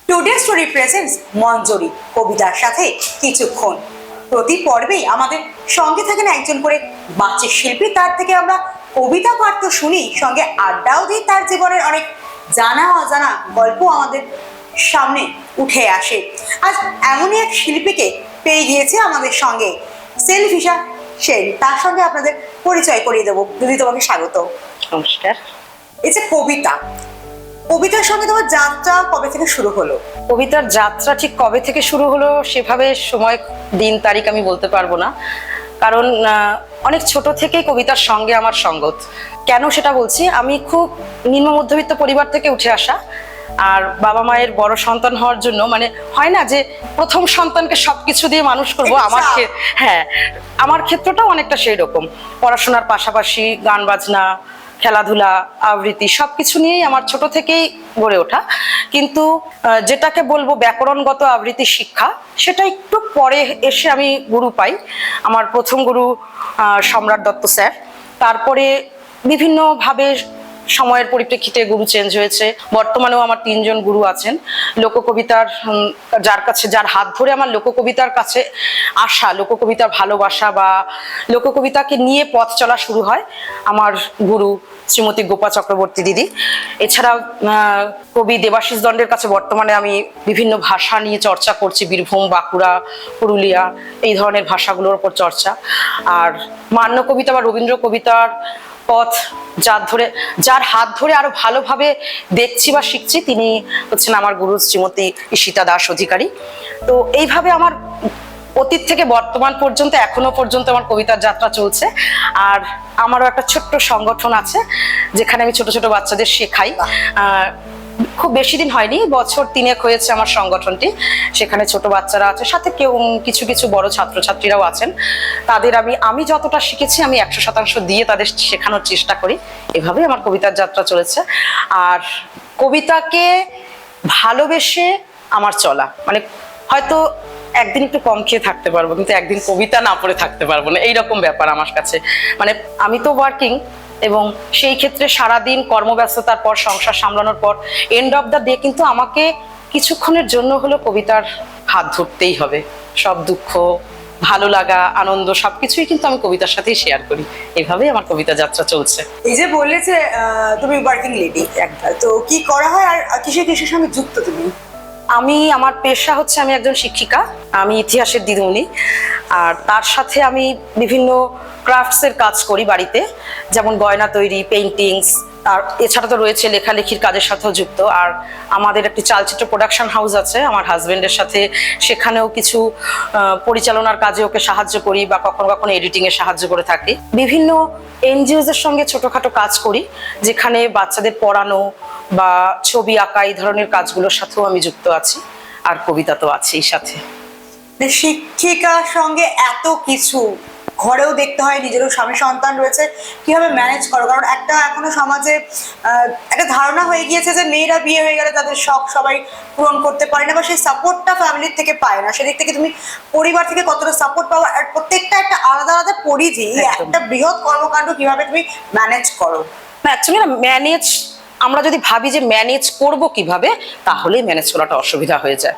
Today story presents Manjari কবিতার সাথে কিছুক্ষণ। প্রতি পর্বেই আমাদের সঙ্গে থাকেন একজন করে বাচ্চা শিল্পী, তার থেকে আমরা কবিতা পাঠ তো শুনি, সঙ্গে আড্ডাও দিই। তার জীবনের অনেক জানা অজানা গল্প আমাদের সামনে উঠে আসে। আজ এমনই এক শিল্পীকে পেয়ে গিয়েছে আমাদের সঙ্গে, সেলফিশা সেন। তার সঙ্গে আপনাদের পরিচয় করিয়ে দেবো। দিদি, তোমাকে স্বাগত। নমস্কার। এই যে কবিতার সঙ্গে তোমার যাত্রা কবে থেকে শুরু হলো? কবিতার যাত্রা ঠিক কবে থেকে শুরু হলো সেভাবে সময় দিন তারিখ আমি বলতে পারবো না, কারণ অনেক ছোট থেকেই কবিতার সঙ্গে আমার সঙ্গত। কেন সেটা বলছি, আমি খুব নিম্ন মধ্যবিত্ত পরিবার থেকে উঠে আসা, আর বাবা মায়ের বড় সন্তান হওয়ার জন্য মানে হয় না যে প্রথম সন্তানকে সবকিছু দিয়ে মানুষ করব, আমার ক্ষেত্রটাও অনেকটা সেই রকম। পড়াশোনার পাশাপাশি গান বাজনা, খেলাধুলা, আবৃত্তি সবকিছু নিয়েই আমার ছোট থেকেই গড়ে ওঠা। কিন্তু যেটাকে বলবো ব্যাকরণগত আবৃত্তি শিক্ষা, সেটা একটু পরে এসে আমি গুরু পাই। আমার প্রথম গুরু সম্রাট দত্ত স্যার, তারপরে বিভিন্নভাবে সময়ের পরিপ্রেক্ষিতে গুরু চেঞ্জ হয়েছে। বর্তমানেও আমার 3 জন গুরু আছেন। লোককবিতার যার হাত ধরে আমার লোককবিতার কাছে আসা, লোককবিতার ভালোবাসা বা লোককবিতাকে নিয়ে পথ চলা শুরু হয় আমার গুরু শ্রীমতী গোপা চক্রবর্তী দিদি। এছাড়াও কবি দেবাশিস দণ্ডের কাছে বর্তমানে আমি বিভিন্ন ভাষা নিয়ে চর্চা করছি, বীরভূম, বাঁকুড়া, পুরুলিয়া, এই ধরনের ভাষাগুলোর উপর চর্চা। আর মান্য কবিতা বা রবীন্দ্র কবিতার পথ যার হাত ধরে আরো ভালোভাবে দেখছি বা শিখছি, তিনি হচ্ছেন আমার গুরু শ্রীমতী ঈশিতা দাস অধিকারী। তো এইভাবে আমার অতীত থেকে বর্তমান পর্যন্ত এখনো পর্যন্ত আমার কবিতার যাত্রা চলছে। আর আমারও একটা ছোট্ট সংগঠন আছে যেখানে আমি ছোট ছোট বাচ্চাদের শেখাই। খুব বেশি দিন হয়নি, বছর 3 হয়েছে আমার সংগঠনটি। সেখানে ছোট বাচ্চারা আছে, সাথে কিছু কিছু বড় ছাত্রছাত্রীরাও আছেন। তাদের আমি যতটা শিখেছি আমি 100% দিয়ে তাদের শেখানোর চেষ্টা করি। এভাবেই আমার কবিতার যাত্রা চলেছে। আর কবিতাকে ভালোবেসে আমার চলা, মানে হয়তো একদিন একটু কম খেয়ে থাকতে পারবো, কিন্তু একদিন কবিতা না পড়ে থাকতে পারবো না, এইরকম ব্যাপার আমার কাছে। মানে আমি তো ওয়ার্কিং, এবং সেই ক্ষেত্রে সারাদিন কর্মব্যস্ততার পর, সংসার সামলানোর পর, এন্ড অফ দ্য ডে কিন্তু আমাকে কিছুক্ষণের জন্য হলো কবিতার হাত ধরতেই হবে। সব দুঃখ, ভালো লাগা, আনন্দ সবকিছুই কিন্তু আমি কবিতার সাথেই শেয়ার করি। এইভাবেই আমার কবিতা যাত্রা চলছে। এই যে বললে যে তুমি ওয়ার্কিং লেডি, তো কি করা হয় আর কিসের সঙ্গে যুক্ত তুমি? আমার পেশা হচ্ছে, আমি একজন শিক্ষিকা, আমি ইতিহাসের দিদিমণি। আর তার সাথে আমি বিভিন্ন ক্রাফটসের কাজ করি বাড়িতে, যেমন গয়না তৈরি, পেইন্টিংস। আর এছাড়া তো রয়েছে লেখালেখির কাজের সাথেও যুক্ত। আর আমাদের একটি চালচিত্র প্রোডাকশন হাউস আছে আমার হাজবেন্ডের সাথে, সেখানেও কিছু পরিচালনার কাজে ওকে সাহায্য করি, বা কখনো কখনো এডিটিং এ সাহায্য করে থাকি। বিভিন্ন এনজিওস এর সঙ্গে ছোটখাটো কাজ করি, যেখানে বাচ্চাদের পড়ানো বা ছবি আঁকা, এই ধরনের কাজগুলোর সাথেও আমি যুক্ত আছি। আর কবিতা তো আছেই সাথে। শিক্ষিকার সঙ্গে এত কিছু, ঘরেও দেখতে হয়, নিজেরও স্বামী সন্তান রয়েছে, কিভাবে ম্যানেজ করো? কারণ এখনো সমাজে একটা ধারণা হয়ে গিয়েছে যে মেয়েরা বিয়ে হয়ে গেলে তাদের শখ সবাই পূরণ করতে পারে না, বা সেই সাপোর্টটা ফ্যামিলির থেকে পায় না। সেদিক থেকে তুমি পরিবার থেকে কতটা সাপোর্ট পাও? আর প্রত্যেকটা একটা আলাদা আলাদা পরিধি, একটা বৃহৎ কর্মকাণ্ড কিভাবে তুমি ম্যানেজ করো? না, অ্যাকচুয়ালি না, আমরা যদি ভাবি যে ম্যানেজ করব কিভাবে, তাহলেই ম্যানেজ করাটা অসুবিধা হয়ে যায়।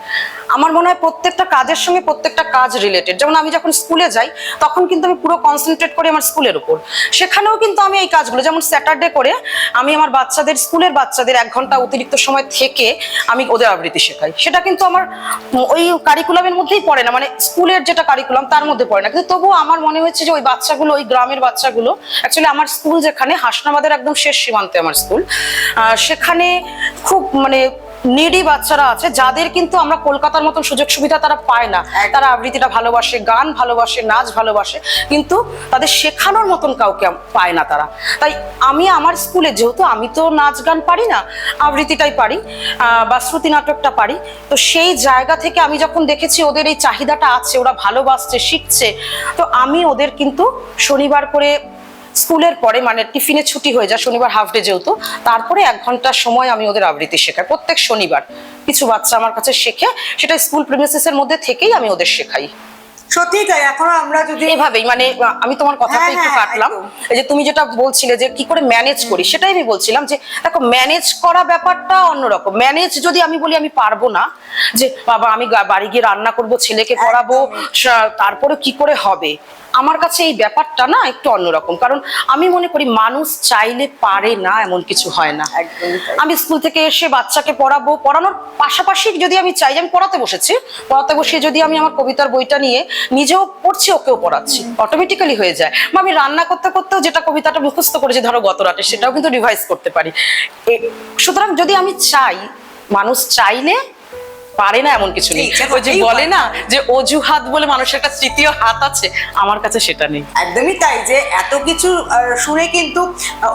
আমার মনে হয় প্রত্যেকটা কাজের সঙ্গে প্রত্যেকটা কাজ রিলেটেড। যেমন আমি যখন স্কুলে যাই, তখন কিন্তু আমি পুরো কনসেন্ট্রেট করি আমার স্কুলের উপর। সেখানেও কিন্তু আমি এই কাজগুলো, যেমন স্যাটারডে করে আমি আমার স্কুলের বাচ্চাদের 1 ঘন্টা অতিরিক্ত সময় থেকে আমি ওদের আবৃত্তি শেখাই। সেটা কিন্তু আমার ওই কারিকুলামের মধ্যেই পড়ে না, মানে স্কুলের যেটা কারিকুলাম তার মধ্যে পড়ে না, কিন্তু তবুও আমার মনে হচ্ছে যে ওই বাচ্চাগুলো, ওই গ্রামের বাচ্চাগুলো, অ্যাকচুয়ালি আমার স্কুল যেখানে হাসনাবাদের একদম শেষ সীমান্তে আমার স্কুল, সেখানে খুব মানে নিডি বাচ্চারা আছে, যাদের কিন্তু আমরা কলকাতার মতন সুযোগ সুবিধা তারা পায় না। তারা আবৃত্তিটা ভালোবাসে, গান ভালোবাসে, নাচ ভালোবাসে, কিন্তু তাদের শেখানোর মতন কাউকে পায় না তারা। তাই আমি আমার স্কুলে, যেহেতু আমি তো নাচ গান পারি না, আবৃত্তিটাই পারি বা শ্রুতি নাটকটা পারি, তো সেই জায়গা থেকে আমি যখন দেখেছি ওদের এই চাহিদাটা আছে, ওরা ভালোবাসছে, শিখছে, তো আমি ওদের কিন্তু শনিবার করে স্কুলের পরে, মানে টিফিনে ছুটি হয়ে যায় শনিবার, হাফ ডে যেহেতু, তারপরে 1 ঘন্টার সময় আমি ওদের আবৃত্তি শেখাই। প্রত্যেক শনিবার কিছু বাচ্চা আমার কাছে শেখে, সেটা স্কুল প্রিমিসেসের মধ্যে থেকেই আমি ওদের শেখাই। সত্যি তাই। এখন আমরা যদি এভাবেই মানে আমি তোমার কথাটা হ্যাঁ, একটু হ্যাঁ, কাটলাম। একদম। এই যে তুমি যেটা বলছিলে যে কি করে ম্যানেজ করি, সেটাই আমি বলছিলাম যে দেখো ম্যানেজ করা ব্যাপারটা অন্যরকম। ম্যানেজ যদি আমি বলি আমি পারবো না, যে বাবা আমি বাড়ি গিয়ে রান্না করব, ছেলেকে পড়াবো, তারপরে কি করে হবে, আমার কাছে এই ব্যাপারটা না একটু অন্যরকম। কারণ আমি মনে করি মানুষ চাইলে পারে না এমন কিছু হয় না। একদমই তাই। আমি স্কুল থেকে এসে বাচ্চাকে পড়াবো, পড়ানোর পাশাপাশি যদি আমি চাই যে আমি পড়াতে বসেছি, পড়াতে বসে যদি আমি আমার কবিতার বইটা নিয়ে নিজেও পড়ছি ওকেও পড়াচ্ছি, অটোমেটিক্যালি হয়ে যায়। বা আমি রান্না করতে করতেও যেটা কবিতাটা মুখস্থ করেছি ধরো গত রাতে, সেটাও কিন্তু রিভাইজ করতে পারি। সুতরাং যদি আমি চাই, মানুষ চাইলে পারে না এমন কিছু নেই। ওই যে বলে না যে অজুহাত বলে মানুষের একটা তৃতীয় হাত আছে, আমার কাছে সেটা নেই। একদমই তাই, যে এত কিছু শুনে কিন্তু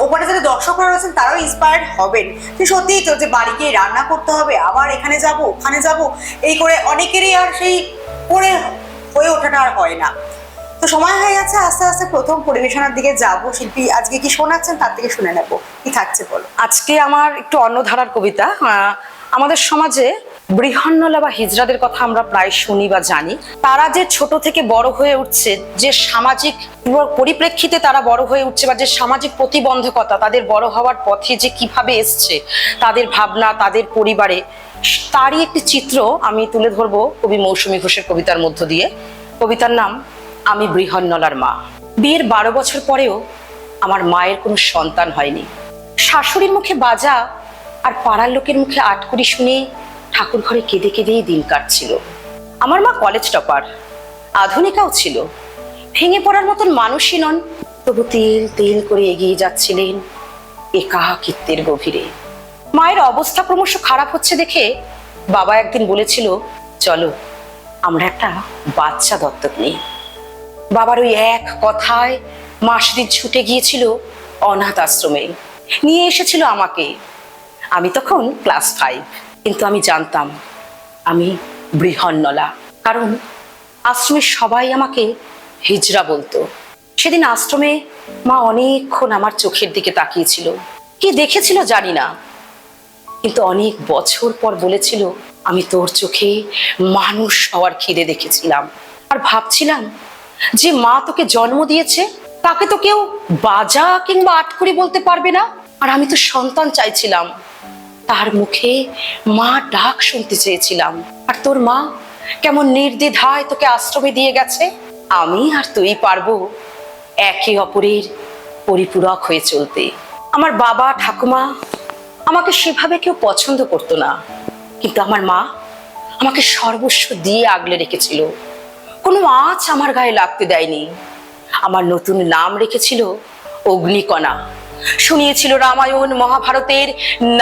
ওখানে যারা দর্শকরা রয়েছেন তারাও ইন্সপায়ার্ড হবেন যে সত্যিই তো, যে বাড়ি গিয়ে রান্না করতে হবে, আবার এখানে যাব ওখানে যাব, এই করে অনেকেরই আর সেই করে হয়ে ওঠাটা আর হয় না। তো সময় হয়ে গেছে আস্তে আস্তে প্রথম পরিবেশনার দিকে যাব। শিল্পী আজকে কি শোনাচ্ছেন তার থেকে শুনে নেব, কি থাকছে বলো। আজকে আমার একটু অন্য ধারার কবিতা। আমাদের সমাজে বৃহন্নলা বা হিজড়াদের কথা আমরা প্রায় শুনি বা জানি। তারা যে ছোট থেকে বড় হয়ে উঠছে, যে সামাজিক পরিপ্রেক্ষিতে তারা বড় হয়ে উঠছে, বা যে সামাজিক প্রতিবন্ধকতা তাদের বড় হওয়ার পথে যে কিভাবে এসছে, তাদের ভাবনা, তাদের পরিবারে, তারই একটি চিত্র আমি তুলে ধরবো কবি মৌসুমী ঘোষের কবিতার মধ্য দিয়ে। কবিতার নাম আমি বৃহন্নলার মা। বিয়ের 12 বছর পরেও আমার মায়ের কোনো সন্তান হয়নি। শাশুড়ির মুখে বাজা আর পাড়ার লোকের মুখে আটকুড়ি শুনে ঠাকুর ঘরে কেঁদে কেঁদেই দিন কাটছিল। আমার মা কলেজ টপার, আধুনিকাও ছিল, ভেঙে পড়ার মতন মানুষই নন, তবু তেল তেল করে এগিয়ে যাচ্ছিলেন একাকিত্বের গভীরে। মায়ের অবস্থা ক্রমশ খারাপ হচ্ছে দেখে বাবা একদিন বলেছিল, চলো আমরা একটা বাচ্চা দত্তক নিই। বাবার ওই এক কথায় মাস দিন ছুটে গিয়েছিল অনাথ আশ্রমে, নিয়ে এসেছিল আমাকে। আমি তখন ক্লাস 5, কিন্তু আমি জানতাম আমি বৃহন্নলা, কারণ আশ্রমের সবাই আমাকে হিজড়া বলতো। সেদিন আশ্রমে মা অনেকক্ষণ আমার চোখের দিকে তাকিয়েছিল, কি দেখেছিল জানি না, কিন্তু অনেক বছর পর বলেছিল, আমি তোর চোখে মানুষ হওয়ার খিদে দেখেছিলাম। আর ভাবছিলাম যে মা তোকে জন্ম দিয়েছে তাকে তো কেউ বাজা কিংবা আটকুড়ি বলতে পারবে না, আর আমি তো সন্তান চাইছিলাম, তার মুখে মা ডাক শুনতে চেয়েছিলাম। আর তোর মা কেমন নির্দ্বিধায় তোকে আশ্রমে দিয়ে গেছে। আমি আর তুই পারবো একে অপরের পরিপূরক হয়ে চলতে। আমার বাবা ঠাকুমা আমাকে সেভাবে কেউ পছন্দ করতো না, কিন্তু আমার মা আমাকে সর্বস্ব দিয়ে আগলে রেখেছিল, কোনো আঁচ আমার গায়ে লাগতে দেয়নি। আমার নতুন নাম রেখেছিল অগ্নিকণা, শুনিয়েছিল রামায়ণ মহাভারতের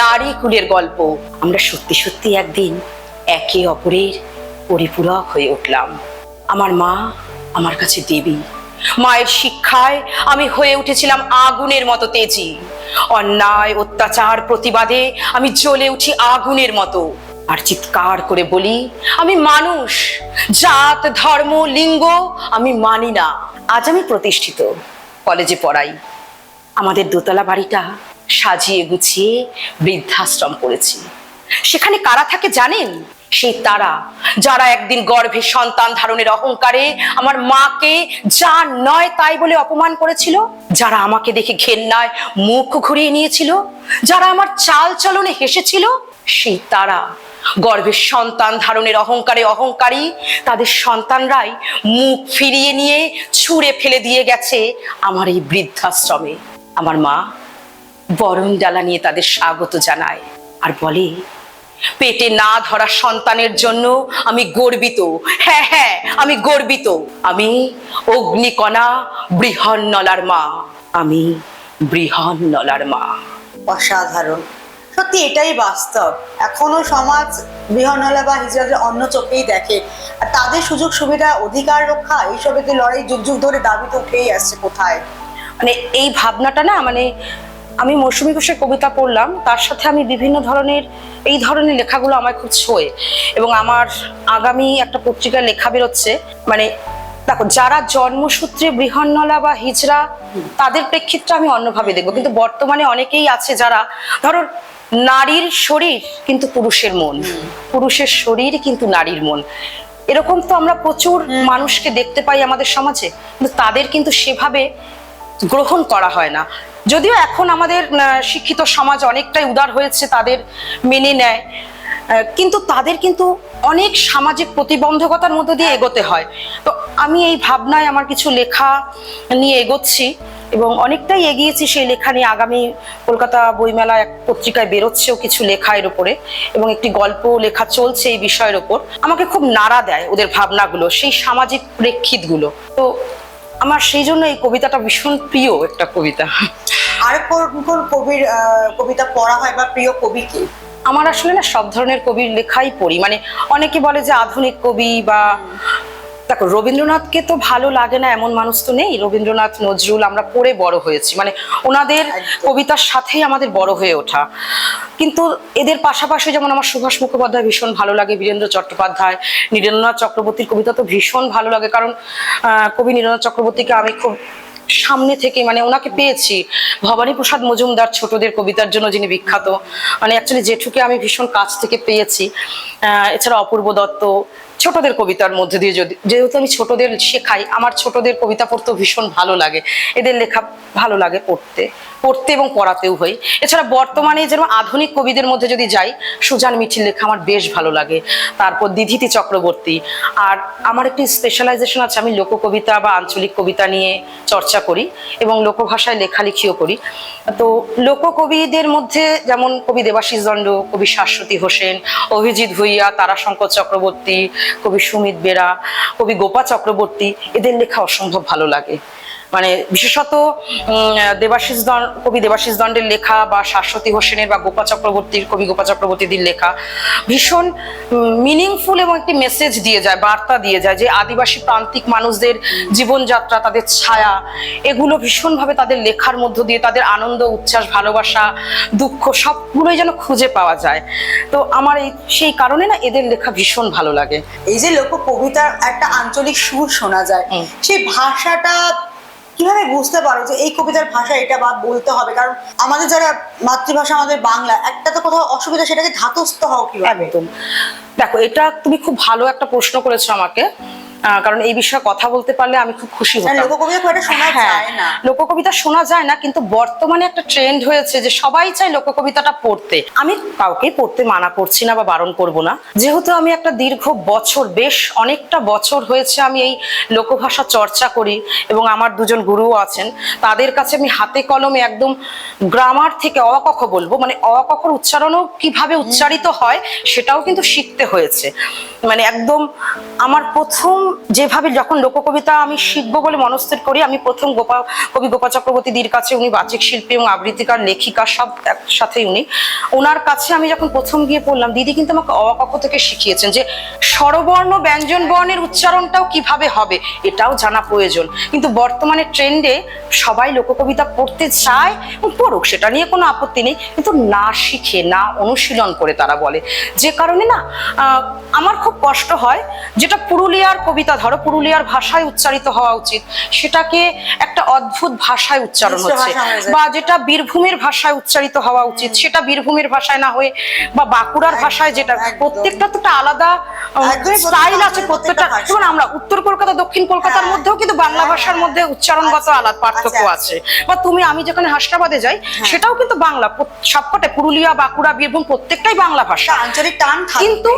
নারী কুলের গল্প। আমরা সত্যি সত্যি একদিন একে অপরের পরিপূরক হয়ে উঠলাম। আমার মা আমার কাছে দেবী, মায়ের শিক্ষায় আমি হয়ে উঠেছিলাম আগুনের মতো তেজি। অন্যায় অত্যাচার প্রতিবাদে আমি জ্বলে উঠি আগুনের মতো, আর চিৎকার করে বলি, আমি মানুষ, জাত ধর্ম লিঙ্গ আমি মানি না। আজ আমি প্রতিষ্ঠিত, কলেজে পড়াই, আমাদের দোতলা বাড়িটা সাজিয়ে গুছিয়ে বৃদ্ধাশ্রম করেছি। সেখানে কারা থাকে জানেন? সেই তারা যারা একদিন গর্ভে সন্তান ধারণের অহংকারে আমার মাকে যা নয় তাই বলে অপমান করেছিল, যারা আমাকে দেখে ঘেন্নায় মুখ ঘুরিয়ে নিয়েছিল, যারা আমার চাল চলনে হেসেছিল, সেই তারা গর্ভের সন্তান ধারণের অহংকারে অহংকারী তাদের সন্তানরাই মুখ ফিরিয়ে নিয়ে ছুঁড়ে ফেলে দিয়ে গেছে আমার এই বৃদ্ধাশ্রমে। আমার মা বরণ ডালা নিয়ে তাদের স্বাগত জানায় আর বলে, পেটে না ধরা সন্তানের জন্য আমি গর্বিত। হ্যাঁ হ্যাঁ আমি গর্বিত, আমি অগ্নিকণা বৃহন্নলার মা, আমি বৃহন্নলার মা। অসাধারণ, সত্যি এটাই বাস্তব। এখনো সমাজ বৃহন্নলা বা হিজড়াদের অন্য চোখেই দেখে, আর তাদের সুযোগ সুবিধা অধিকার রক্ষা এইসবের লড়াই যুগ যুগ ধরে দাবি তো উঠেই আসছে কোথায়। মানে এই ভাবনাটা না, মানে আমি মৌসুমী ঘোষের কবিতা পড়লাম, তার সাথে আমি বিভিন্ন ধরনের এই ধরনের লেখাগুলো আমার খুব ছোঁয়। এবং আমার আগামী একটা পত্রিকায় লেখা বেরোচ্ছে, মানে দেখো যারা জন্মসূত্রে বৃহন্নলা বা হিজড়া তাদের প্রেক্ষিতটা আমি অন্যভাবে দেখবো, কিন্তু বর্তমানে অনেকেই আছে যারা ধরো নারীর শরীর কিন্তু পুরুষের মন, পুরুষের শরীর কিন্তু নারীর মন, এরকম তো আমরা প্রচুর মানুষকে দেখতে পাই আমাদের সমাজে, কিন্তু তাদের কিন্তু সেভাবে গ্রহণ করা হয় না। যদিও এখন আমাদের শিক্ষিত সমাজ অনেকটাই উদার হয়েছে, তাদের মেনে নেয়, কিন্তু তাদের কিন্তু অনেক সামাজিক প্রতিবন্ধকতার মধ্য দিয়ে এগোতে হয়। তো আমি এই ভাবনায় আমার কিছু লেখা নিয়ে এগোচ্ছি এবং অনেকটাই এগিয়েছি সেই লেখা নিয়ে। আগামী কলকাতা বইমেলা এক পত্রিকায় বেরোচ্ছেও কিছু লেখা এর উপরে, এবং একটি গল্প লেখা চলছে এই বিষয়ের উপর। আমাকে খুব নাড়া দেয় ওদের ভাবনাগুলো, সেই সামাজিক প্রেক্ষিতগুলো। তো আমার সেই জন্য এই কবিতাটা ভীষণ প্রিয় একটা কবিতা। আর কোন কোন কবির কবিতা পড়া হয় বা প্রিয় কবি কি? আমার আসলে না সব ধরনের কবির লেখাই পড়ি। মানে অনেকে বলে যে আধুনিক কবি বা, দেখো রবীন্দ্রনাথকে তো ভালো লাগে না এমন মানুষ তো নেই। রবীন্দ্রনাথ, নজরুল আমরা পড়ে বড় হয়েছি, মানে ওনাদের কবিতার সাথেই আমাদের বড় হয়ে ওঠা। কিন্তু এদের পাশাপাশি যেমন আমার সুভাষ মুখোপাধ্যায় ভীষণ ভালো লাগে, বীরেন্দ্র চট্টোপাধ্যায়, নীরেন্দ্রনাথ চক্রবর্তীর কবিতা তো ভীষণ ভালো লাগে। কারণ কবি নীরেন্দ্রনাথ চক্রবর্তীকে আমি খুব সামনে থেকে, মানে ওনাকে পেয়েছি। ভবানী প্রসাদ মজুমদার ছোটদের কবিতার জন্য যিনি বিখ্যাত, মানে অ্যাকচুয়ালি জেঠুকে আমি ভীষণ কাছ থেকে পেয়েছি। এছাড়া অপূর্ব দত্ত, ছোটদের কবিতার মধ্যে দিয়ে যেহেতু আমি ছোটদের শেখাই, আমার ছোটদের কবিতা পড়তেও ভীষণ ভালো লাগে। এদের লেখা ভালো লাগে পড়তে এবং পড়াতেও হই। এছাড়া বর্তমানে যেরকম আধুনিক কবিদের মধ্যে যদি যাই, সুজান মিঠির লেখা আমার বেশ ভালো লাগে। তারপর দিধিতি চক্রবর্তী। আর আমার একটি স্পেশালাইজেশন আছে, আমি লোককবিতা বা আঞ্চলিক কবিতা নিয়ে চর্চা করি এবং লোকভাষায় লেখালেখিও করি। তো লোককবিদের মধ্যে যেমন কবি দেবাশিস দণ্ড, কবি শাশ্বতী হোসেন, অভিজিৎ ভুইয়া, তারাশঙ্কর চক্রবর্তী, কবি সুমিত বেরা, কবি গোপা চক্রবর্তী, এদের লেখা অসম্ভব ভালো লাগে। মানে বিশেষত কবি দেবাশিস দণ্ডের লেখা বা শাশ্বতী হোসেনের বা কবি গোপা চক্রবর্তীদের লেখা ভীষণ মিনিংফুল এবং একটি মেসেজ দিয়ে যায়, বার্তা দিয়ে যায় যে আদিবাসী প্রান্তিক মানুষদের জীবনযাত্রা, তাদের ছায়া, এগুলো ভীষণভাবে তাদের লেখার মধ্য দিয়ে তাদের আনন্দ, উচ্ছ্বাস, ভালোবাসা, দুঃখ সবগুলোই যেন খুঁজে পাওয়া যায়। তো আমার সেই কারণে না এদের লেখা ভীষণ ভালো লাগে। এই যে লোক কবিতার একটা আঞ্চলিক সুর শোনা যায়, সেই ভাষাটা কিভাবে বুঝতে পারো যে এই কবিতার ভাষা এটা বা বলতে হবে? কারণ আমাদের যারা মাতৃভাষা আমাদের বাংলা, একটা তো কোথাও অসুবিধা, সেটাকে ধাতস্থ হও কিভাবে? একদম। দেখো, এটা তুমি খুব ভালো একটা প্রশ্ন করেছো আমাকে, কারণ এই বিষয়ে কথা বলতে পারলে আমি খুব খুশি হতাম। লোককবিতা শোনা যায় না, কিন্তু বর্তমানে একটা ট্রেন্ড হয়েছে যে সবাই চায় লোককবিতাটা পড়তে। আমি কাউকে পড়তে মানা করছি না বা বারণ করব না, যেহেতু আমি একটা দীর্ঘ বছর, বেশ অনেকটা বছর হয়েছে আমি এই লোকভাষা চর্চা করি এবং আমার দুজন গুরুও আছেন, তাদের কাছে আমি হাতে কলমে একদম গ্রামার থেকে অ ক খ বলবো, মানে অ ক খর উচ্চারণও কিভাবে উচ্চারিত হয় সেটাও কিন্তু শিখতে হয়েছে। মানে একদম আমার প্রথম যেভাবে যখন লোককবিতা আমি শিখবো বলে মনস্থির করি, আমি প্রথম কবি গোপা চক্রবর্তীর কাছে, উনি বাচিক শিল্পী এবং আবৃত্তিকার, লেখিকা, সব একসাথেই উনি, ওনার কাছে আমি যখন প্রথম গিয়ে পড়লাম, দিদি কিন্তু আমাকে অ ক খ থেকে শিখিয়েছেন যে স্বরবর্ণ ব্যঞ্জন বর্ণের উচ্চারণটাও কিভাবে হবে এটাও জানা প্রয়োজন। কিন্তু বর্তমানে ট্রেন্ডে সবাই লোককবিতা পড়তে চায় এবং পড়ুক, সেটা নিয়ে কোনো আপত্তি নেই, কিন্তু না শিখে, না অনুশীলন করে তারা বলে, যে কারণে না আমার খুব কষ্ট হয়। যেটা পুরুলিয়ার কবিতা, ধরো পুরুলিয়ার ভাষায় উচ্চারিত হওয়া উচিত, সেটাকে একটা অদ্ভুত ভাষায় উচ্চারণ হচ্ছে, বা যেটা বীরভূমের ভাষায় উচ্চারিত হওয়া উচিত সেটা বীরভূমের ভাষায় না হয়ে বা বাঁকুড়ার ভাষায়, যেটা প্রত্যেকটা তো একটা আলাদা স্টাইল আছে প্রত্যেকটা। যেমন আমরা উত্তর কলকাতা, দক্ষিণ কলকাতার মধ্যেও কিন্তু বাংলা ভাষার মধ্যে উচ্চারণগত আলাদা পার্থক্য আছে। বা আমি যেখানে হাসনাবাদে যাই, সেটাও কিন্তু বাংলা, সবকটা পুরুলিয়া, বাঁকুড়া, বীরভূম প্রত্যেকটাই বাংলা ভাষা, আঞ্চলিক টান, কিন্তু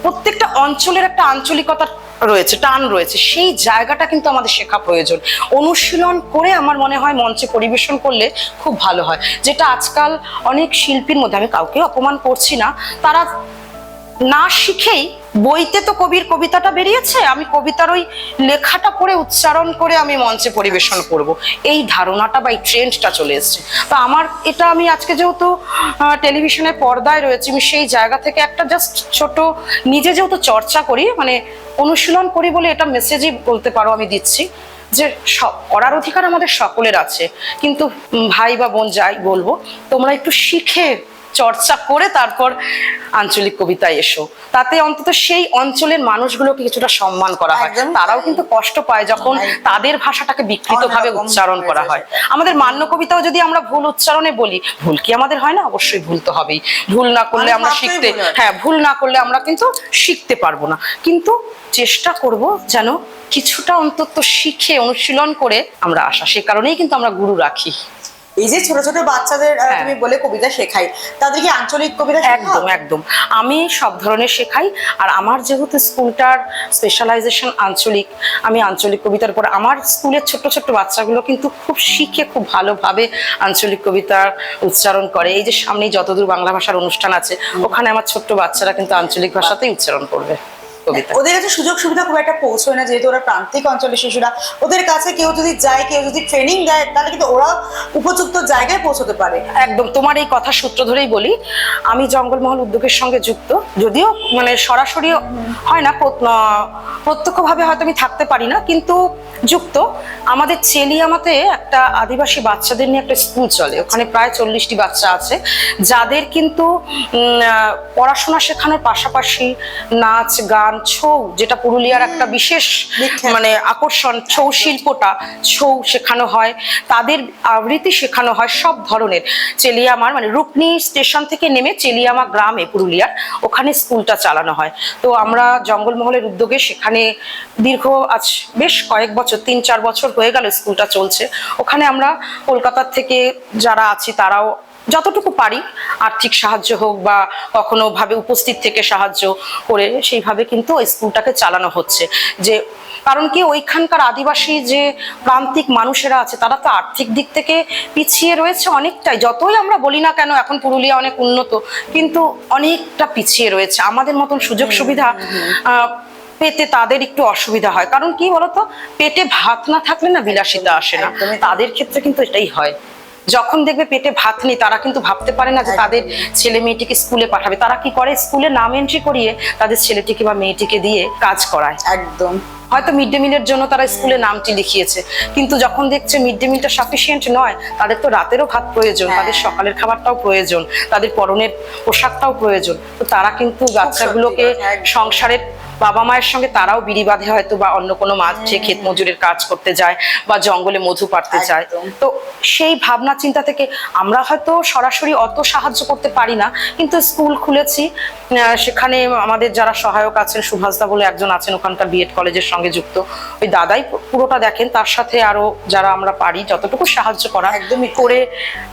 প্রত্যেকটা অঞ্চলের একটা আঞ্চলিকতা রয়েছে, টান রয়েছে, সেই জায়গাটা কিন্তু আমাদের শেখা প্রয়োজন। অনুশীলন করে আমার মনে হয় মঞ্চে পরিবেশন করলে খুব ভালো হয়, যেটা আজকাল অনেক শিল্পীর মধ্যে, আমি কাউকে অপমান করছি না, তারা না শিখেই, বইতে তো কবির কবিতাটা বেরিয়েছে, আমি কবিতার ওই লেখাটা পড়ে উচ্চারণ করে আমি মঞ্চে পরিবেশন করব, এই ধারণাটা বা এই ট্রেন্ডটা চলে এসছে। তো আমার এটা, আমি আজকে যেহেতু টেলিভিশনের পর্দায় রয়েছি, আমি সেই জায়গা থেকে একটা জাস্ট ছোট, নিজে যেহেতু চর্চা করি, মানে অনুশীলন করি বলে এটা মেসেজই বলতে পারো আমি দিচ্ছি, যে পড়ার অধিকার আমাদের সকলের আছে, কিন্তু ভাই বা বোন যাই বলবো, তোমরা একটু শিখে চর্চা করে তারপর আঞ্চলিক কবিতায় এসো, তাতে অন্তত সেই অঞ্চলের মানুষগুলোকে কিছুটা সম্মান করা হয়। একদমই তারাও তাই। কিন্তু কষ্ট পায় যখন তাদের ভাষাটাকে বিকৃতভাবে অন্যরকম উচ্চারণ হয়ে করা যায় হয়। সেটা। আমাদের মান্য কবিতাও যদি আমরা ভুল উচ্চারণে বলি, ভুল কি আমাদের হয় না? অবশ্যই ভুল তো হবেই। ভুল না করলে মানুষ আমরা মাত্রই শিখতে, ভুল হয়। হ্যাঁ ভুল না করলে আমরা কিন্তু শিখতে পারবো না। কিন্তু চেষ্টা করব যেন কিছুটা অন্তত শিখে অনুশীলন করে আমরা আসা, সে কারণেই কিন্তু আমরা গুরু রাখি। এই যে ছোট ছোট বাচ্চাদের তুমি বলে কবিতা শেখাই, তাদেরকে আঞ্চলিক কবিতা একদম একদম আমি সব ধরনের শেখাই। আর আমার যেহেতু স্কুলটার স্পেশালাইজেশন আঞ্চলিক, আমি আঞ্চলিক কবিতার উপর, আমার স্কুলের ছোট্ট ছোট্ট বাচ্চাগুলো কিন্তু খুব শিখে খুব ভালোভাবে আঞ্চলিক কবিতার উচ্চারণ করে। এই যে সামনেই যতদূর বাংলা ভাষার অনুষ্ঠান আছে, ওখানে আমার ছোট্ট বাচ্চারা কিন্তু আঞ্চলিক ভাষাতেই উচ্চারণ করবে কবিতা। ওদের কাছে সুযোগ সুবিধা খুব একটা পৌঁছয় না, যেহেতু ওরা প্রান্তিক অঞ্চলের শিশুরা। ওদের কাছে কেউ যদি যায়, কেউ যদি ট্রেনিং দেয়, তাহলে কিন্তু ওরা উপযুক্ত জায়গায় পৌঁছতে পারে। একদম তোমার এই কথা সূত্র ধরেই বলি, আমি জঙ্গলমহল উদ্যোগের সঙ্গে যুক্ত, যদিও মানে সরাসরি হয় না, প্রত্যক্ষভাবে হয়তো আমি থাকতে পারি না, কিন্তু যুক্ত। আমাদের চেলিয়ামাতে একটা আদিবাসী বাচ্চাদের নিয়ে একটা স্কুল চলে, ওখানে প্রায় 40টি বাচ্চা আছে, যাদের কিন্তু পড়াশোনা শেখানোর পাশাপাশি নাচ গান, ছৌ, যেটা পুরুলিয়ার একটা বিশেষ মানে আকর্ষণ, ছৌ শিল্পটা, ছৌ শেখানো হয়, তাদের আবৃত্তি শেখানো হয়, সব ধরনের। চেলিয়ামার মানে রুকনি স্টেশন থেকে নেমে চেলিয়ামা গ্রামে পুরুলিয়ার, ওখানে স্কুলটা চালানো হয়। তো আমরা জঙ্গলমহলের উদ্যোগে সেখানে দীর্ঘ আজ বেশ কয়েক বছর, 3-4 বছর হয়ে গেল স্কুলটা চলছে। ওখানে আমরা কলকাতার থেকে যারা আছি তারাও যতটুকু পারি আর্থিক সাহায্য হোক বা কখনো ভাবে উপস্থিত থেকে সাহায্য করে সেইভাবে কিন্তু ওই স্কুলটাকে চালানো হচ্ছে। যে কারণ কি, ওইখানকার আদিবাসী যে প্রান্তিক মানুষেরা আছে তারা তো আর্থিক দিক থেকে পিছিয়ে রয়েছে অনেকটাই। যতই আমরা বলি না কেন এখন পুরুলিয়া অনেক উন্নত, কিন্তু অনেকটা পিছিয়ে রয়েছে। আমাদের মতন সুযোগ সুবিধা পেতে তাদের একটু অসুবিধা হয়। কারণ কি বলতো, পেটে ভাত না থাকলে না বিলাসিতা আসে না। তাদের ক্ষেত্রে কিন্তু এটাই হয়। যখন দেখবে পেটে ভাত নেই, তারা কিন্তু ভাবতে পারে না যে তাদের ছেলে মেয়েটিকে স্কুলে পাঠাবে। তারা কি করে, স্কুলে নাম এন্ট্রি করিয়ে তাদের ছেলেটিকে বা মেয়েটিকে দিয়ে কাজ করায়। একদম। হয়তো মিড ডে মিলের জন্য তারা স্কুলে নামটি লিখিয়েছে, কিন্তু যখন দেখছে মিড ডে মিলটা সাফিসিয়েন্ট নয়, তাদের তো রাতেরও ভাত প্রয়োজন, তাদের সকালের খাবারটাও প্রয়োজন, তাদের পরনের পোশাকটাও প্রয়োজন। তো তারা কিন্তু বাচ্চাগুলোকে সংসারের বাবা মায়ের সঙ্গে তারাও বিড়ি বাঁধে হয়তো, বা অন্য কোনো মাঠে ক্ষেত মজুরের কাজ করতে যায়, বা জঙ্গলে মধু পাড়তে যায়। তো সেই ভাবনা চিন্তা থেকে আমরা হয়তো সরাসরি অত সাহায্য করতে পারি না, কিন্তু স্কুল খুলেছি। সেখানে আমাদের যারা সহায়ক আছেন, সুভাষদা বলে একজন আছেন ওখানকার বিএড কলেজের সঙ্গে যুক্ত, ওই দাদাই পুরোটা দেখেন। তার সাথে আরো যারা আমরা পারি যতটুকু সাহায্য করা একদমই করে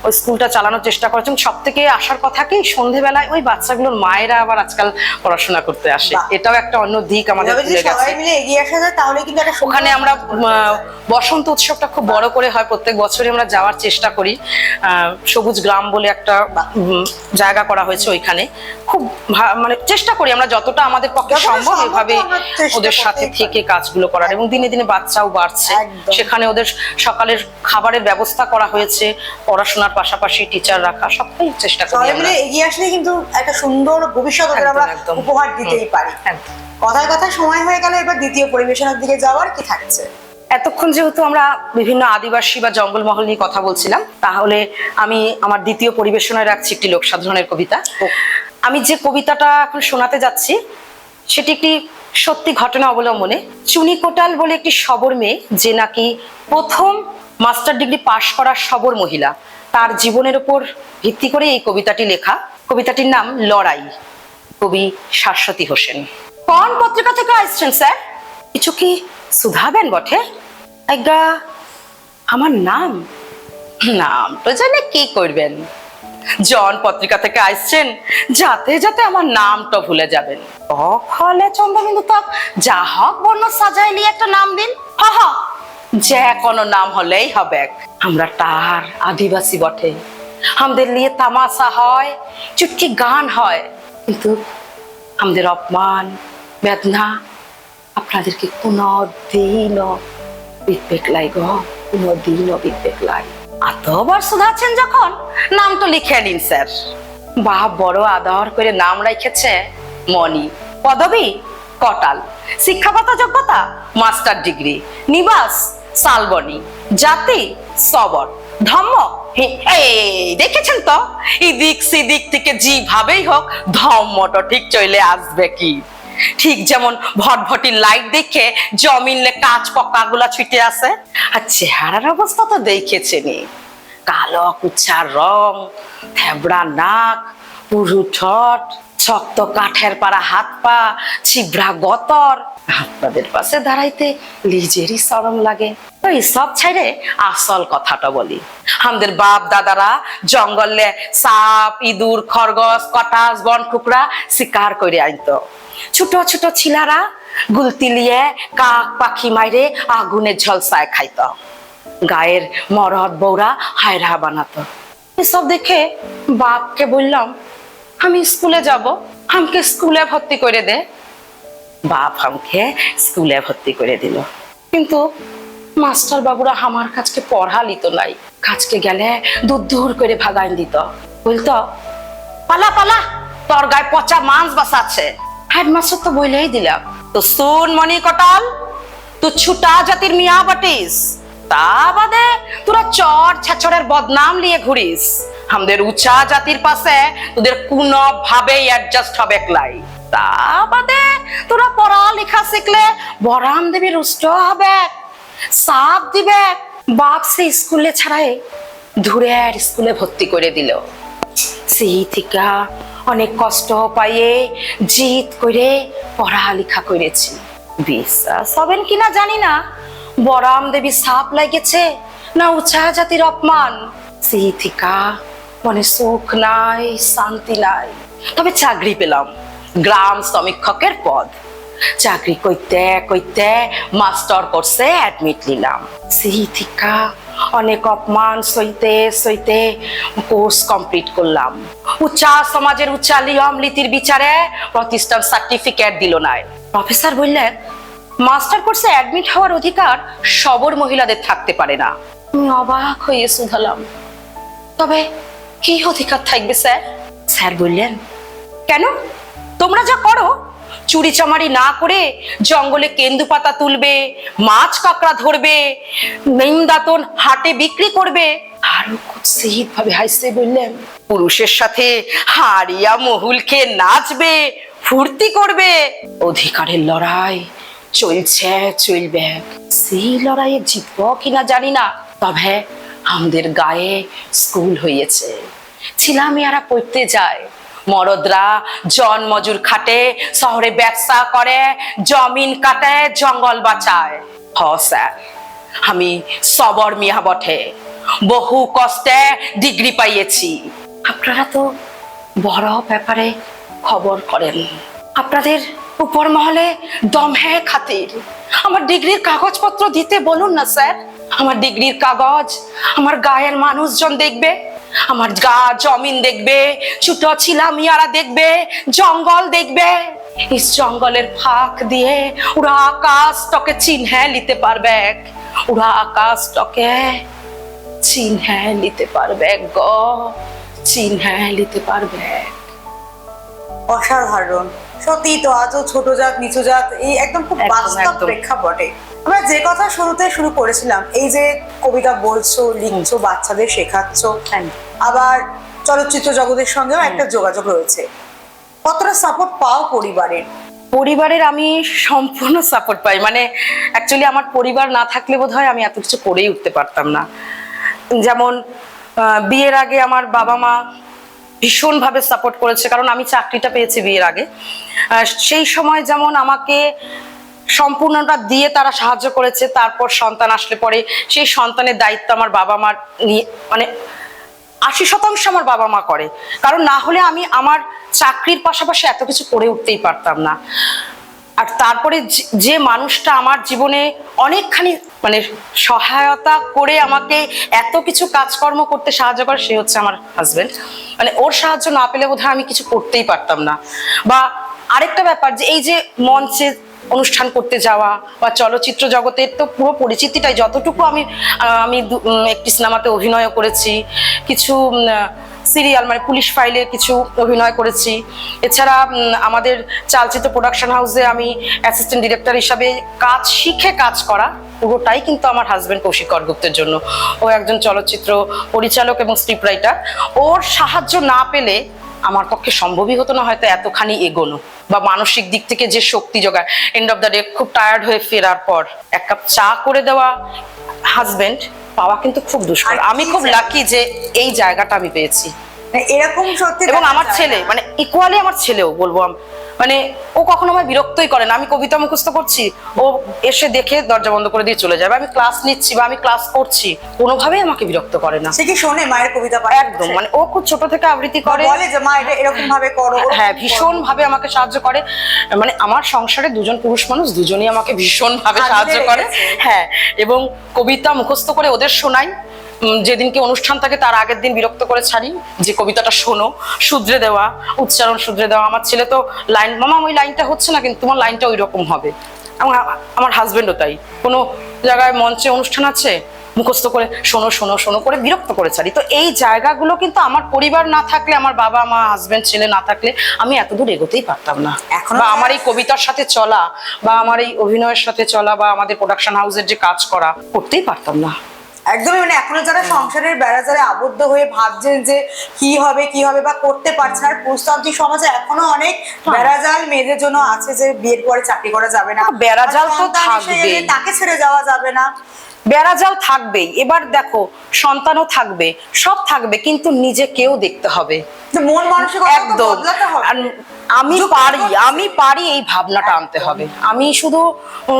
ওই স্কুলটা চালানোর চেষ্টা করেছেন। সব থেকে আসার কথা কি, সন্ধেবেলায় ওই বাচ্চাগুলোর মায়েরা আবার আজকাল পড়াশোনা করতে আসে, এটাও একটা অন্য দিক আমাদের ভুলে গেছে। সবাই মিলে এগিয়ে আসা যায় তাহলে কিন্তু একটা ওখানে আমরা বসন্ত উৎসবটা খুব বড় করে হয়, প্রত্যেক বছরই আমরা যাওয়ার চেষ্টা করি। সবুজ গ্রাম বলে একটা জায়গা করা হয়েছে, ওইখানে খুব মানে চেষ্টা করি আমরা যতটা আমাদের পক্ষে সম্ভব এভাবে ওদের সাথে থেকে কাজগুলো করার। এবং দিনে দিনে বাচ্চাও বাড়ছে, সেখানে ওদের সকালের খাবারের ব্যবস্থা করা হয়েছে, পড়াশোনার পাশাপাশি টিচার রাখা, সবটাই চেষ্টা করি আমরা। এগিয়ে আসলে কিন্তু একটা সুন্দর ভবিষ্যৎ ওদের আমরা উপহার দিতেই পারি। কথায় কথায় সময় হয়ে গেল, এবার দ্বিতীয় পরিবেশনের দিকে যাওয়ার কি থাকছে? এতক্ষণ যেহেতু আমরা বিভিন্ন আদিবাসী বা জঙ্গলমহল নিয়ে কথা বলছিলাম, তাহলে আমি আমার দ্বিতীয় পরিবেশনায় রাখছি একটি লোকসাধারণের কবিতা। আমি যে কবিতাটা এখন শোনাতে যাচ্ছি সেটি একটি সত্যি ঘটনা অবলম্বনে। চুনি কোটাল বলে একটি সবর মেয়ে, যে নাকি প্রথম মাস্টার ডিগ্রি পাশ করা সবর মহিলা, তার জীবনের উপর ভিত্তি করে এই কবিতাটি লেখা। কবিতাটির নাম লড়াই, কবি শাশ্বতী হোসেন। কোন পত্রিকা থেকে আসছেন স্যার? কিছু কি সুধাবেন বটে? আজ্ঞা, আমার নাম তো জানে কি করবেন, জন পত্রিকা থেকে আসছেন, যাতে যাতে আমার নামটা ভুলে যাবেন। ফলে চন্দ্রবিন্দু তো যা হক বর্ণ সাজাইলি একটা নাম দিন। যে কোনো নাম হলেই হবে। আমরা তার আদিবাসী বটে, আমাদের নিয়ে তামাশা হয়, চুটকি গান হয়, কিন্তু আমাদের অপমান বেদনা আপনাদেরকে কোনদিনও বিবেক লাই গো, কোনদিনও বিবেক লাই। এতবার শুধাচ্ছেন যখন, নাম তো লিখে নিন স্যার। বাপ বড় আদর করে নাম রেখেছে মনি, পদবী কটাল, শিক্ষাগত যোগ্যতা মাস্টার ডিগ্রি, নিবাস শালবনী, জাতি সবর, ধম্ম, এই দেখেছেন তো, এদিক সেদিক থেকে যেভাবেই হোক ধম্মটা ঠিক চলে আসবে কি। ঠিক যেমন ভটভটির লাইট দেখে জমিনলে কাঁচ পক্কা গুলা ছুটে আসে। আর চেহারার অবস্থা তো দেখেছেনি, কালো কুচ্ছার রং, থেবড়া নাক, পুরু ঠোঁট, শক্ত কাঠের পাড়া হাত পা, ছিবড়া গতর। আপনাদের পাশে দাঁড়াইতে নিজেরই শরম লাগে। তো সব ছাইরে আসল কথাটা বলি। আমাদের বাপ দাদারা জঙ্গলে সাপ, ইঁদুর, খরগোশ, কটাস, বন ঠুকরা শিকার করে আনতো। ছোট ছোট ছিলারা গুলতি লিয়ে কাক পাখি মাইরে আগুনের ঝলসায় খাইতো। গায়ের মরদ বউরা হায়রা বানাতো। এসব দেখে বাপকে বললাম আমি স্কুলে যাব, আমাকে স্কুলে ভর্তি করে দে। বাপ আমাকে স্কুলে ভর্তি করে দিল। কিন্তু মাস্টার বাবুরা আমার কাছকে পড়া লিত নাই। কাছকে গেলে দূর দূর করে ভাগাইন দিত, বলতো পালা পালা, তোর গায়ে পচা মাংস বাসাচ্ছে। হেডমাস্টার তো বইলেই দিলাম, তো শুন মনি কটাল, তুই ছুটা জাতির মিয়া বাটিস, তা বাদে তোরা চর ছাচরের বদনাম নিয়ে ঘুরিস। আমাদের উঁচা জাতির পাশে তোদের কোনো ভাবে অ্যাডজাস্ট হবে লাই। তা বাদে তোরা পড়ালেখা শিখলে বরাম দেবী রুষ্ট হবে, সাপ দিবে। বাপ সে স্কুলে ছাড়াই দূরের স্কুলে ভর্তি করে দিল। সেই থেকে অনেক কষ্ট পাইয়ে জিদ করে পড়ালেখা করেছি। বিশ্বাস হবেন কিনা জানি না, বরাম দেবী সাপ লাগেছে না উঁচা জাতির অপমান। সেই থেকে মনে সুখ নাই, শান্তি নাই। তবে চাকরি পেলাম, গ্রাম সমীক্ষকের পদ। চাকরি কইতে কইতে মাস্টার কোর্সে অ্যাডমিট নিলাম। সেই থেকে অনেক অপমান সইতে সইতে কোর্স কমপ্লিট করলাম। উচ্চা সমাজের উচ্চা নিয়ম নীতির বিচারে প্রতিষ্ঠান সার্টিফিকেট দিল না। প্রফেসর বললেন মাস্টার কোর্সে অ্যাডমিট হওয়ার অধিকার সবর মহিলাদের থাকতে পারে না। আমি অবাক হয়ে শুধালাম, তবে কি অধিকার থাকবে স্যার? স্যার বললেন, কেন, তোমরা যা করো, চুরি চামারি না করে জঙ্গলে কেন্দু পাতা তুলবে, মাছ কাঁকড়া ধরবে, নিম দাঁতন হাটে বিক্রি করবে, আরো কুৎসিত ভাবে হাসতে বললেন পুরুষের সাথে হাড়িয়া মহুল খেয়ে নাচবে, ফুর্তি করবে, অধিকারের লড়াই চলছে চলবে। সেই লড়াইয়ে জিতবো কিনা জানি না, তবে আমাদের গায়ে স্কুল হয়েছে, ছিলামেয়ারা পড়তে যায়। মরদরা জন মজুর খাটে, শহরে ব্যবসা করে, জমিন কাটে, জঙ্গল বাঁচায়। হ স্যার, আমি সবর মিয়া বটে, বহু কষ্টে ডিগ্রি পাইয়েছি। আপনারা তো বড় ব্যাপারে খবর করেন, আপনাদের উপর মহলে দমহে খাতির। আমার ডিগ্রির কাগজপত্র দিতে বলুন না স্যার। আমার ডিগ্রির কাগজ আমার গায়ের মানুষজন দেখবে, আমার গা জমিন দেখবে, ছোট ছিলামিয়ারা দেখবে, জঙ্গল দেখবে। এই জঙ্গলের ফাঁক দিয়ে ওরা আকাশটাকে চিহ্নে নিতে পারবে, ওরা আকাশটাকে চিহ্নে নিতে পারবে গো, চিহ্নে নিতে পারবে। অসাধারণ, সত্যি তো আজও ছোট জাত নিচু জাত এই একদম খুব বাস্তব প্রেক্ষাপটে। আমরা যে কথা শুরুতে শুরু করেছিলাম, এই যে কবিতা বলছো, লিখছো, বাচ্চাদের শেখাচ্ছ, আবার চলচ্চিত্র জগতের সঙ্গেও একটা যোগাযোগ রয়েছে, কতটা সাপোর্ট পাও পরিবারের? পরিবারের আমি সম্পূর্ণ সাপোর্ট পাই। মানে অ্যাকচুয়ালি আমার পরিবার না থাকলে বোধহয় আমি এত কিছু করেই উঠতে পারতাম না। যেমন বিয়ের আগে আমার বাবা মা ভীষণভাবে সাপোর্ট করেছে, কারণ আমি চাকরিটা পেয়েছি বিয়ের আগে। সেই সময় যেমন আমাকে সম্পূর্ণটা দিয়ে তারা সাহায্য করেছে। তারপর সন্তান আসলে পরে সেই সন্তানের দায়িত্ব আমার বাবা মার নিয়ে, মানে 80% আমার বাবা মা করে, কারণ না হলে আমি আমার চাকরির পাশাপাশি এত কিছু করে উঠতেই পারতাম না। আর তারপরে যে মানুষটা আমার জীবনে অনেকখানি মানে সহায়তা করে আমাকে এত কিছু কাজকর্ম করতে সাহায্য করে, সে হচ্ছে আমার হাজবেন্ড। মানে ওর সাহায্য না পেলে বোধহয় আমি কিছু করতেই পারতাম না। বা আরেকটা ব্যাপার, যে এই যে মঞ্চে অনুষ্ঠান করতে যাওয়া বা চলচ্চিত্র জগতের তো পুরো পরিচিতিটাই, যতটুকু আমি একটি সিনেমাতে অভিনয় করেছি, কিছু সিরিয়াল মানে পুলিশ ফাইলে কিছু অভিনয় করেছি। এছাড়া আমাদের চালচিত্র প্রোডাকশন হাউসে আমি অ্যাসিস্ট্যান্ট ডিরেক্টর হিসাবে কাজ শিখে কাজ করা, পুরোটাই কিন্তু আমার হাজবেন্ড কৌশিক করগুপ্তের জন্য। ও একজন চলচ্চিত্র পরিচালক এবং স্ক্রিপ্ট রাইটার। ওর সাহায্য না পেলে আমার পক্ষে সম্ভবই হতো না হয়তো এতখানি এগোনো বা মানসিক দিক থেকে যে শক্তি জোগায়। এন্ড অফ দ্য ডে খুব টায়ার্ড হয়ে ফেরার পর এক কাপ চা করে দেওয়া হাজবেন্ড পাওয়া কিন্তু খুব দুষ্কর। আমি খুব লাকি যে এই জায়গাটা আমি পেয়েছি। এরকম সত্যি। এবং আমার ছেলে মানে ইকুয়ালি আমার ছেলেও বলবো, মানে ও কখনো আমার বিরক্তই করে না। আমি কবিতা মুখস্থ করছি, ও এসে দেখে দরজা বন্ধ করে দিয়ে চলে যাবে। আমি ক্লাস নিচ্ছি বা আমি ক্লাস করছি, কোনোভাবেই আমাকে বিরক্ত করে না। সে কি শোনে মায়ের কবিতা? একদম, মানে ও খুব ছোট থেকে আবৃত্তি করে, বলে যে মা এটা এরকম ভাবে করো। হ্যাঁ, ভীষণ ভাবে আমাকে সাহায্য করে। মানে আমার সংসারে দুজন পুরুষ মানুষ, দুজনই আমাকে ভীষণ ভাবে সাহায্য করে। হ্যাঁ, এবং কবিতা মুখস্থ করে ওদের শোনাই। যেদিনকে অনুষ্ঠান থাকে তার আগের দিন বিরক্ত করে ছাড়ি যে কবিতাটা শোনো, শুধরে দেওয়া, উচ্চারণ শুধরে দেওয়া। আমার ছেলে তো লাইন, মামা ওই লাইনটা হচ্ছে না কিন্তু তোমার লাইনটা ওই রকম হবে। আমার হাজবেন্ডও তাই, কোনো জায়গায় মঞ্চে অনুষ্ঠান আছে মুখস্থ করে শোনো শোনো শোনো করে বিরক্ত করে ছাড়ি। তো এই জায়গাগুলো কিন্তু আমার পরিবার না থাকলে, আমার বাবা মা হাজবেন্ড ছেলে না থাকলে আমি এতদূর এগোতেই পারতাম না। বা আমার এই কবিতার সাথে চলা বা আমার এই অভিনয়ের সাথে চলা বা আমাদের প্রোডাকশন হাউসের যে কাজ করা করতেই পারতাম না। একদমই, মানে এখনো যারা সংসারের বেড়াজালে আবদ্ধ হয়ে ভাবছেন যে কি হবে বা করতে পারছে না, পুরুষতান্ত্রিক সমাজে এখনো অনেক বেড়াজাল মেয়েদের জন্য আছে যে বিয়ের পরে চাকরি করা যাবে না, বেড়াজাল তো থাকবে, তাকে ছেড়ে যাওয়া যাবে না, বেড়াজাল থাকবেই। এবার দেখো সন্তানও থাকবে, সব থাকবে, কিন্তু নিজেকেও দেখতে হবে, মন মানসিকতা একদম। আমি পারি এই ভাবনাটা আনতে হবে। আমি শুধু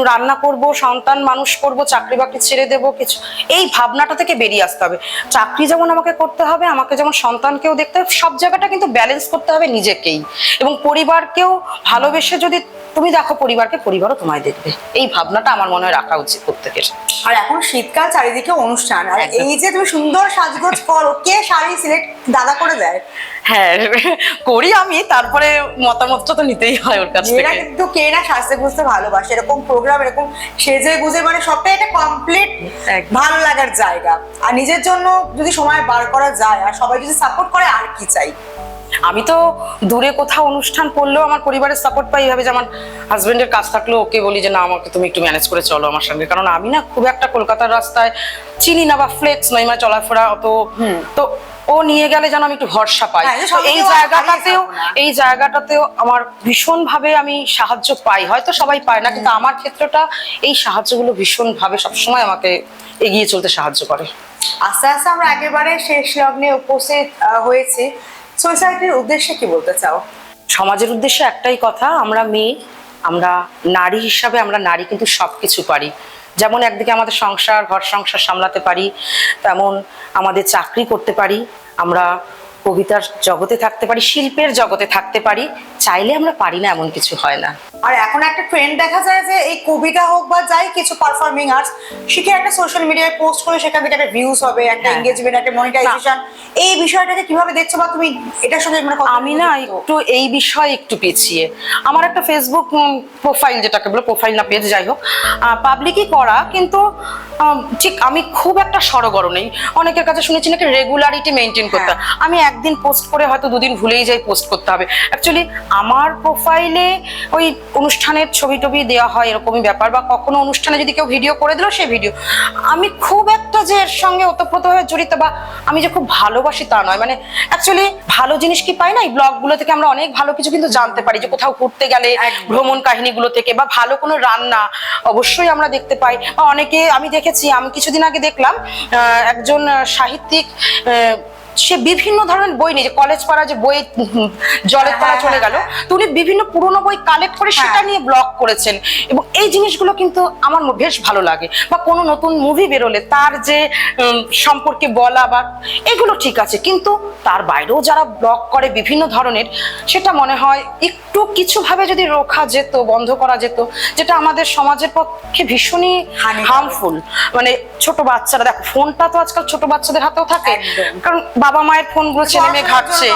রান্না করব, সন্তান মানুষ করব, চাকরি বাকরি ছেড়ে দেব কিছু, এই ভাবনাটা থেকে বেরিয়ে আসতে হবে। চাকরি যেমন আমাকে করতে হবে, আমাকে যেমন সন্তানকেও দেখতে হবে, সব জায়গাটা কিন্তু ব্যালেন্স করতে হবে নিজেকেই। এবং পরিবারকেও ভালোবেসে যদি তুমি দেখো পরিবারকে, পরিবারও তোমায় দেখবে। এই ভাবনাটা আমার মনে হয় রাখা উচিত প্রত্যেকের। আর এখন শীতকাল, চারিদিকে অনুষ্ঠান, আর এই যে তুমি সুন্দর সাজগোজ করো, কে শাড়ি সিলেক্ট দাদা করে দেয়? হ্যাঁ, করি আমি, তারপরে মতামতটা তো নিতেই হয় ওর কাছ থেকে। এরা কিন্তু কে না সাজতে গুজতে ভালোবাসে, এরকম প্রোগ্রাম এরকম সেজে গুজে মানে সবটাই একটা কমপ্লিট ভালো লাগার জায়গা। আর নিজের জন্য যদি সময় বার করা যায় আর সবাই যদি সাপোর্ট করে, আর কি চাই। আমি তো দূরে কোথাও অনুষ্ঠান করলেও আমার পরিবারের সাপোর্ট পাই এইভাবে যে আমার হাজবেন্ডের কাজ থাকলেও ওকে বলি যে না, আমাকে তুমি একটু ম্যানেজ করে চলো আমার সঙ্গে। কারণ আমি না খুব একটা কলকাতার রাস্তায় চিনি না বা ফ্লেক্স নয়, মানে চলাফেরা অত, তো ও নিয়ে গেলে যেন আমি একটু ভরসা পাই। এই জায়গাটাতেও আমার ভীষণ ভাবে আমি সাহায্য পাই। হয়তো সবাই পায় না, কিন্তু আমার ক্ষেত্রটা এই সাহায্যগুলো ভীষণ ভাবে সবসময় আমাকে এগিয়ে চলতে সাহায্য করে। আস্তে আস্তে আমরা একেবারে শেষ লগ্নে উপস্থিত হয়েছি। সোসাইটির উদ্দেশ্যে কি বলতে চাও? সমাজের উদ্দেশ্যে একটাই কথা, আমরা মেয়ে, আমরা নারী হিসাবে আমরা নারী কিন্তু সবকিছু পারি। যেমন একদিকে আমাদের সংসার, ঘর সংসার সামলাতে পারি, তেমন আমাদের চাকরি করতে পারি, আমরা কবিতার জগতে থাকতে পারি, শিল্পের জগতে থাকতে পারি। চাইলে আমরা পারি না এমন কিছু হয় না। আর এখন একটা ট্রেন্ড দেখা যায় যে এই কবিতা হোক বা যাই কিছু পারফর্মিং আর্টস শিখে একটা সোশ্যাল মিডিয়ায় পোস্ট করে সেখান থেকে একটা ভিউজ হবে, একটা এঙ্গেজমেন্ট, একটা মনিটাইজেশন। এই বিষয়টাকে কিভাবে দেখছো বা তুমি এটার সঙ্গে মানে? আমি না একটু এই বিষয়ে একটু পিছিয়ে। আমার একটা ফেসবুক প্রোফাইল, যেটাকে বলে প্রোফাইল না পেজ, যাই হোক, পাবলিকই করা, কিন্তু ঠিক আমি খুব একটা সরগর নেই। অনেকের কাছে শুনেছি নাকি রেগুলারিটি মেনটেন করতে হয়। আমি একদিন পোস্ট করে হয়তো দুদিন ভুলেই যাই পোস্ট করতে হবে। অ্যাকচুয়ালি আমার প্রোফাইলে ওই অনুষ্ঠানের ছবি টবি দেওয়া হয় এরকমই ব্যাপার, বা কখনো অনুষ্ঠানে যদি কেউ ভিডিও করে দিল সেই ভিডিও। আমি খুব একটা যে এর সঙ্গে ওতপ্রোত হয়ে জড়িত বা আমি যে খুব ভালোবাসি তা নয়। মানে অ্যাকচুয়ালি ভালো জিনিস কি পাই না, এই ব্লগগুলো থেকে আমরা অনেক ভালো কিছু কিন্তু জানতে পারি, যে কোথাও ঘুরতে গেলে ভ্রমণ কাহিনীগুলো থেকে, বা ভালো কোনো রান্না অবশ্যই আমরা দেখতে পাই। বা অনেকে আমি দেখেছি, আমি কিছুদিন আগে দেখলাম একজন সাহিত্যিক, সে বিভিন্ন ধরনের বই নিয়ে, যে কলেজ পাড়া যে বই জলের তলা চলে গেল, তো উনি বিভিন্ন পুরোনো বই কালেক্ট করে সেটা নিয়ে ব্লগ করেছেন। এবং এই জিনিসগুলো কিন্তু আমার বেশ ভালো লাগে। বা কোনো নতুন মুভি বেরোলে তার যে সম্পর্কে বলা, বা এগুলো ঠিক আছে, কিন্তু তার বাইরেও যারা ব্লগ করে বিভিন্ন ধরনের, সেটা মনে হয় একটু কিছুভাবে যদি রোখা যেত, বন্ধ করা যেত, যেটা আমাদের সমাজের পক্ষে ভীষণই হার্মফুল। মানে ছোট বাচ্চারা, দেখো ফোনটা তো আজকাল ছোট বাচ্চাদের হাতেও থাকে, কারণ বাবা মায়ের ফোনগুলো ছেলে মেয়ে ঘাটছে।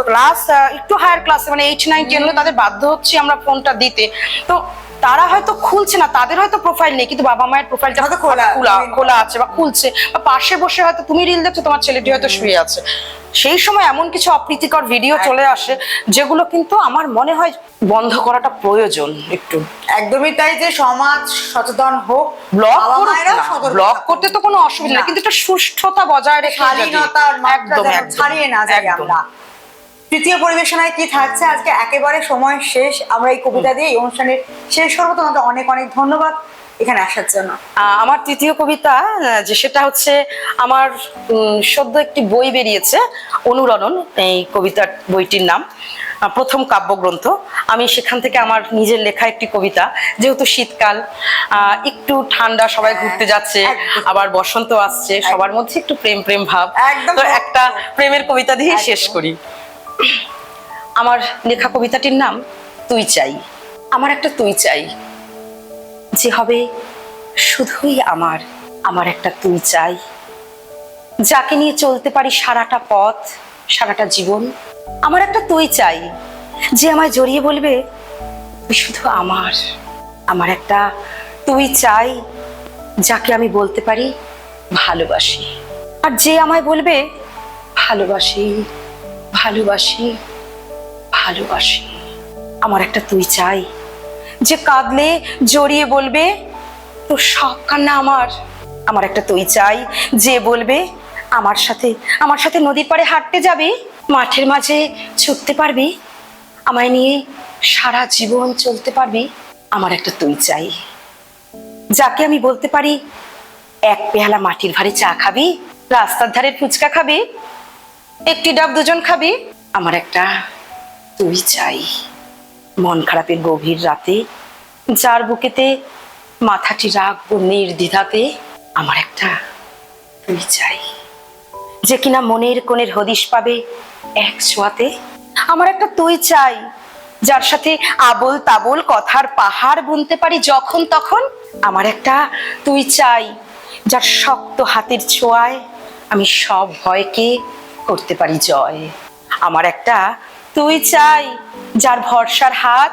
ক্লাস একটু হায়ার ক্লাসে, মানে 8, 9, 10 হলে তাদের বাধ্য হচ্ছি আমরা ফোনটা দিতে। তো তারা হয়তো খুলছে না, তাদের হয়তো প্রোফাইল নেই, কিন্তু বাবা মায়ের প্রোফাইলটা হয়তো খোলা আছে বা খুলছে, বা পাশে বসে হয়তো তুমি রিল দেখছো, তোমার ছেলেটি হয়তো শুয়ে আছে। সেই সময় এমন কিছু অপ্রীতিকর ভিডিও চলে আসে যেগুলো কিন্তু আমার মনে হয় বন্ধ করাটা প্রয়োজন একটু। একদমই তাই, যে সমাজ সচেতন হোক, ব্লক বাবা মায়েরাও সতর্ক ব্লক থাকুন। করতে তো কোনো অসুবিধা নেই, না। কিন্তু একটা সুষ্ঠুতা বজায় রেখে যদি- শালীনতার মাত্রা একদম যেন একদম, ছাড়িয়ে না যাই একদম। আমরা। তৃতীয় পরিবেশনায় কি থাকছে আজকে, একেবারে সময় শেষ, আমরা এই কবিতা দিয়ে এই অনুষ্ঠানের শেষ করবো। তোমাকে অনেক অনেক ধন্যবাদ এখানে আসার জন্য। আমার তৃতীয় কবিতা যে সেটা হচ্ছে আমার সদ্য একটি বই বেরিয়েছে, অনুরণন, এই কবিতার বইটির নাম, প্রথম কাব্যগ্রন্থ। আমি সেখান থেকে আমার নিজের লেখা একটি কবিতা, যেহেতু শীতকাল, একটু ঠান্ডা, সবাই ঘুরতে যাচ্ছে, একদম। আবার বসন্ত আসছে, সবার মধ্যে একটু প্রেম প্রেম ভাব, একদম। তো একটা প্রেমের কবিতা দিয়ে শেষ একদম। করি। আমার লেখা কবিতাটির নাম তুই চাই। আমার একটা তুই চাই, যে হবে শুধুই আমার। আমার একটা তুই চাই, যাকে নিয়ে চলতে পারি সারাটা পথ, সারাটা জীবন। আমার একটা তুই চাই, যে আমায় জড়িয়ে বলবে তুই শুধু আমার। আমার একটা তুই চাই, যাকে আমি বলতে পারি ভালোবাসি, আর যে আমায় বলবে ভালোবাসি ভালোবাসি ভালোবাসি। আমার একটা তুই চাই, যে কাঁদলে জড়িয়ে বলবে তোর সব কান্না আমার। আমার একটা তুই চাই, যে বলবে আমার সাথে নদীর পাড়ে হাঁটতে যাবি, মাঠের মাঝে ছুটতে পারবি, আমায় নিয়ে সারা জীবন চলতে পারবি। আমার একটা তুই চাই, যাকে আমি বলতে পারি এক পেয়ালা মাটির ভারে চা খাবি, রাস্তার ধারে ফুচকা খাবি, একটি ডাব দুজন খাবি। আমার একটা তুই চাই, মন খারাপের গভীর রাতে যার বুকেতে মাথাটি রাখবো নির্দ্বিধাতে। আমার একটা তুই চাই, যে কিনা মনের কোণের হদিশ পাবে এক ছোঁয়াতে। আমার একটা তুই চাই, যার সাথে আবোল তাবোল কথার পাহাড় বুনতে পারি যখন তখন। আমার একটা তুই চাই, যার শক্ত হাতের ছোঁয়ায় আমি সব ভয়কে করতে পারি জয়। আমার একটা তুই চাই, যার ভরসার হাত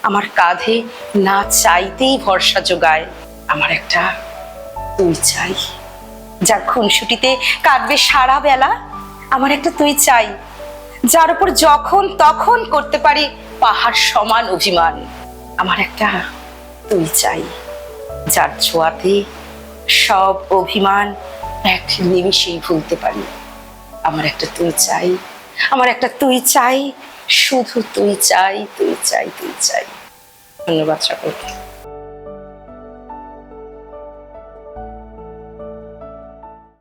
আমার কাঁধে না চাইতেই ভরসা যোগায়। আমার একটা তুই চাই, যার খুনসুটিতে কাটবে সারা বেলা। আমার একটা তুই চাই, যার উপর যখন তখন করতে পারি পাহাড় সমান অভিমান। আমার একটা তুই চাই, যার ছোঁয়াতে সব অভিমান এক নিমিষেই ভুলতে পারি। আমার একটা তুই চাই, আমার একটা তুই চাই, শুধু তুই চাই, তুই চাই, তুই চাই। ধন্যবাদ সকলকে।